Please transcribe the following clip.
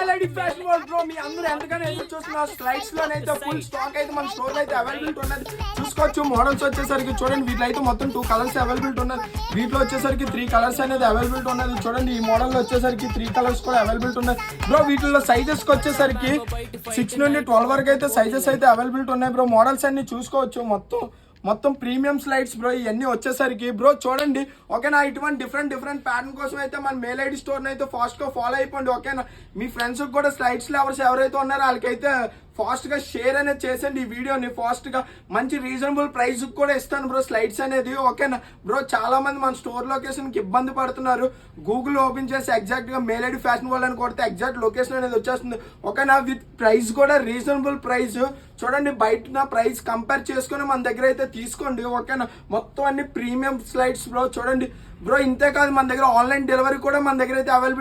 Melody fashion world bro. మీ అందరూ ఎంతగానో ఎదురు చూస్తున్నారు. స్లైడ్స్ లోనైతే ఫుల్ స్టాక్ అయితే మన స్టోర్ అయితే అవైలబిలిటీ ఉన్నది. చూసుకోవచ్చు. మోడల్స్ వచ్చేసరికి చూడండి, వీటిలో అయితే మొత్తం 2 కలర్స్ అవైలబిలిటీ ఉన్నది. వీటిలో వచ్చేసరికి 3 కలర్స్ అనేది అవైలబిలిటీ ఉన్నది. చూడండి, ఈ మోడల్ లో వచ్చేసరికి 3 కలర్స్ కూడా అవైలబిలిటీ ఉన్నది బ్రో. వీటిలో సైజెస్ కి వచ్చేసరికి 6 నుండి 12 వరకు అయితే సైజెస్ అయితే అవైలబిలిటీ ఉన్నాయి బ్రో. మోడల్స్ అన్ని చూసుకోవచ్చు. మొత్తం ప్రీమియం స్లైడ్స్ బ్రో ఇవన్నీ వచ్చేసరికి బ్రో. చూడండి ఓకేనా, ఇటువంటి డిఫరెంట్ ప్యాటర్న్ కోసం అయితే మన మెయిల్ ఐడి స్టోర్ అయితే ఫాస్ట్ గా ఫాలో అయిపోండి ఓకేనా. మీ ఫ్రెండ్స్ కూడా స్లైడ్స్ లవర్స్ ఎవరైతే ఉన్నారో వాళ్ళకైతే ఫాస్ట్ గా షేర్ అనేది చేసండి ఈ వీడియోని. ఫాస్ట్ గా మంచి రీజనబుల్ ప్రైస్ కూడా ఇస్తాను బ్రో స్లైడ్స్ అనేది ఓకేనా బ్రో. చాలా మంది మన స్టోర్ లొకేషన్ కి ఇబ్బంది పడుతున్నారు. గూగుల్ ఓపెన్ చేసి ఎగ్జాక్ట్ గా మెయిల్ ఐడి ఫ్యాషన్ వరల్డ్ అని కొడితే ఎగ్జాక్ట్ లొకేషన్ అనేది వచ్చేస్తుంది ఓకేనా. విత్ ప్రైస్ కూడా రీజనబుల్ ప్రైస్. చూడండి, బయట ప్రైస్ కంపేర్ చేసుకుని మన దగ్గర అయితే తీసుకోండి ఓకేనా. మొత్తం అన్ని ప్రీమియం స్లైడ్స్ బ్రో. చూడండి బ్రో, ఇంతే కాదు, మన దగ్గర ఆన్లైన్ డెలివరీ కూడా మన దగ్గర అయితే అవైలబుల్